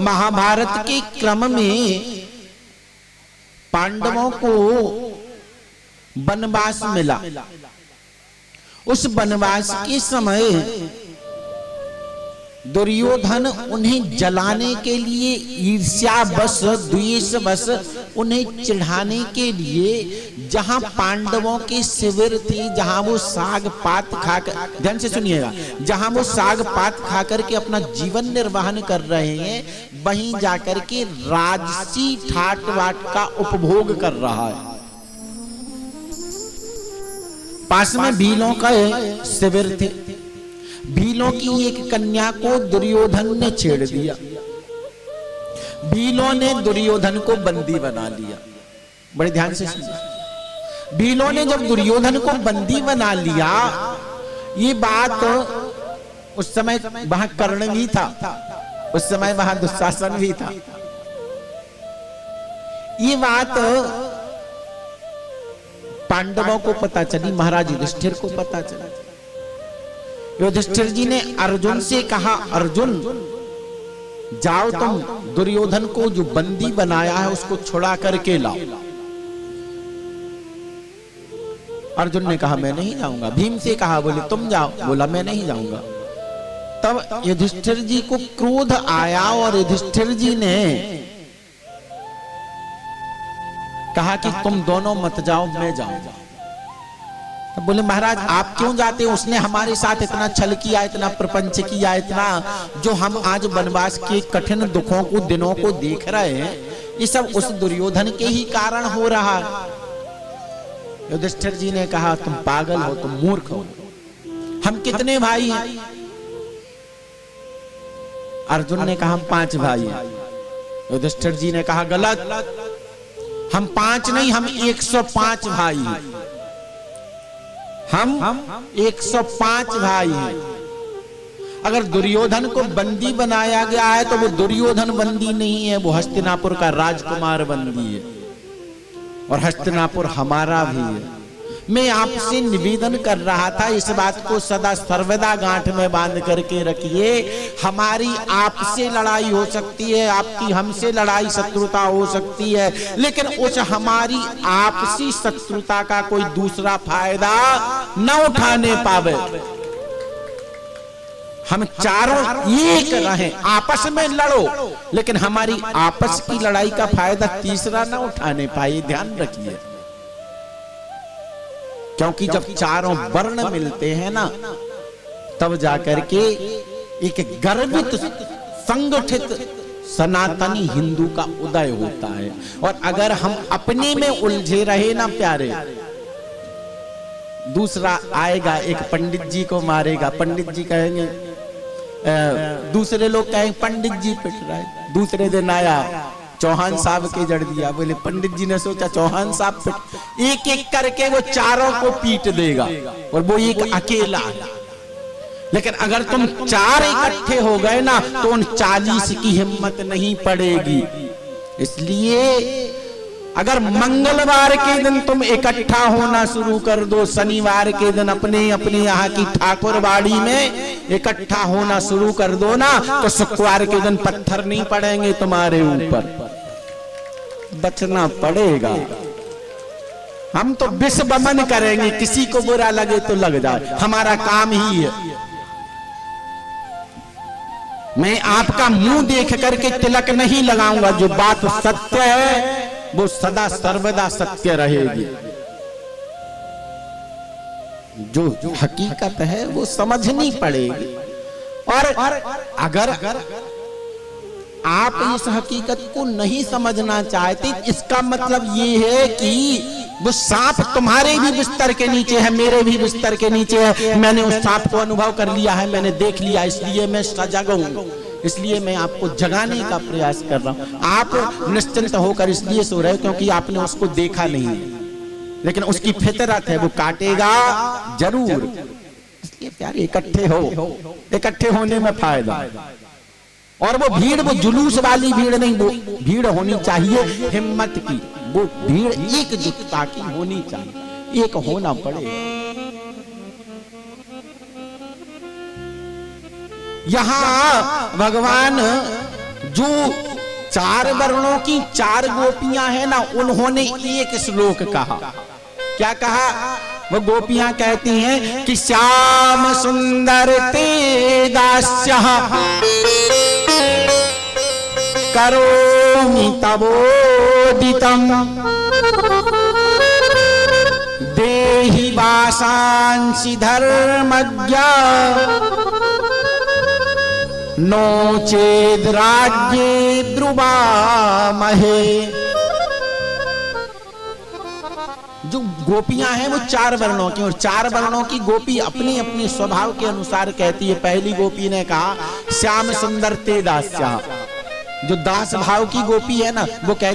महाभारत के क्रम में पांडवों को वनवास मिला। उस वनवास के समय दुर्योधन उन्हें जलाने के लिए, ईर्ष्यावश द्वेषवश उन्हें चिढ़ाने के लिए जहां पांडवों के शिविर थे, जहां वो साग पात खाकर, ध्यान से सुनिएगा, जहां वो साग पात खाकर के अपना जीवन निर्वाहन कर रहे हैं, वहीं जाकर के राजसी ठाट बाट का उपभोग कर रहा है। पास में भीलों का शिविर थे। भीलों की एक कन्या को दुर्योधन ने छेड़ दिया। भीलों ने दुर्योधन को बंदी बना लिया। बड़े ध्यान से सुनिए। भीलों ने जब दुर्योधन को बंदी बना लिया, ये बात उस समय वहां कर्ण भी था, उस समय वहां दुशासन भी था। ये बात पांडवों को पता चली, महाराज युधिष्ठिर को पता चला। युधिष्ठिर जी ने अर्जुन से कहा, अर्जुन जाओ तुम दुर्योधन को जो बंदी बनाया है उसको छुड़ा करके लाओ। अर्जुन ने कहा मैं नहीं जाऊंगा। भीम से कहा, बोले तुम जाओ, बोला मैं नहीं जाऊंगा। तब युधिष्ठिर जी को क्रोध आया और युधिष्ठिर जी ने कहा कि तुम दोनों मत जाओ, मैं जाऊंगा। तो बोले महाराज आप क्यों जाते हो? उसने हमारे साथ इतना छल किया, इतना प्रपंच किया, इतना जो हम आज वनवास के कठिन दुखों को, दिनों को देख रहे हैं, ये सब उस दुर्योधन के ही कारण हो रहा है। युधिष्ठिर जी ने कहा तुम पागल हो, तुम मूर्ख हो। हम कितने भाई हैं? अर्जुन ने कहा हम 5 भाई हैं। युधिष्ठिर जी ने कहा गलत, हम 5 नहीं, हम 105 भाई हैं। हम 105 भाई हैं। अगर दुर्योधन को बंदी बनाया गया है तो वो दुर्योधन बंदी नहीं है, वो हस्तिनापुर का राजकुमार बंदी है, और हस्तिनापुर हमारा भी है। मैं आपसे निवेदन कर रहा था, इस बात को सदा सर्वदा गांठ में बांध करके रखिए। हमारी आपसे लड़ाई हो सकती है, आपकी हमसे लड़ाई शत्रुता हो सकती है, लेकिन उस हमारी आपसी शत्रुता का कोई दूसरा फायदा न उठाने पावे। हम चारों एक रहें, आपस में लड़ो, लेकिन हमारी आपस की लड़ाई का फायदा तीसरा न उठाने पाए, ध्यान रखिए। क्योंकि जब चारों वर्ण मिलते हैं ना, तब जाकर के एक गर्वित संगठित सनातनी हिंदू का उदय होता है। और अगर हम अपने में उलझे रहे ना प्यारे, दूसरा आएगा एक पंडित जी को मारेगा, पंडित जी कहेंगे, दूसरे लोग कहेंगे पंडित जी पिट रहा है। दूसरे दिन आया चौहान साहब के जड़ दिया, बोले पंडित जी ने सोचा चौहान साहब पिट, एक एक करके वो चारों को पीट देगा और वो एक अकेला है। लेकिन अगर तुम 4 इकट्ठे हो गए ना तो उन 40 की हिम्मत नहीं पड़ेगी। इसलिए अगर मंगलवार के दिन तुम इकट्ठा होना शुरू कर दो, शनिवार के दिन अपने अपने यहाँ की ठाकुरबाड़ी में इकट्ठा होना शुरू कर दो ना, तो शुक्रवार के दिन पत्थर नहीं पड़ेंगे तुम्हारे ऊपर, बचना पड़ेगा। हम तो विष बमन करेंगे, किसी को बुरा लगे तो लग जाए, हमारा काम ही है। मैं आपका मुंह देख करके तिलक नहीं लगाऊंगा, जो बात सत्य है वो सदा सर्वदा सत्य रहेगी। जो हकीकत है वो समझनी पड़ेगी। और अगर आप इस हकीकत को नहीं समझना चाहते, इसका मतलब ये है कि वो सांप तुम्हारे भी बिस्तर के नीचे है, मेरे भी बिस्तर के नीचे है। मैंने उस सांप को अनुभव कर लिया है, मैंने देख लिया, इसलिए मैं सजग हूं, इसलिए मैं आपको जगाने का प्रयास कर रहा हूं। आप निश्चिंत होकर इसलिए सो रहे हो क्योंकि आपने उसको देखा नहीं, लेकिन उसकी फितरत है, वो काटेगा जरूर। इसलिए प्यारे इकट्ठे हो, इकट्ठे होने में फायदा। और वो भीड़, वो जुलूस वाली भीड़ नहीं, वो भीड़ होनी चाहिए हिम्मत की, वो भीड़ एकजुटता की होनी चाहिए, एक होना पड़ेगा। यहां भगवान जो 4 वर्णों की 4 गोपियां हैं ना, उन्होंने एक श्लोक कहा। क्या कहा? वो गोपियां कहती हैं कि श्याम सुंदर ते दास्यः करोमि तवोदितम् देहि वासांसि धर्मज्ञा नो चेद राज्ये द्रुवामहे। जो गोपियां हैं वो 4 वर्णों की, और 4 वर्णों की गोपी अपने अपने स्वभाव के अनुसार कहती है। पहली गोपी ने कहा श्याम सुंदर ते दास्या, जो दास भाव की गोपी है ना, वो कहती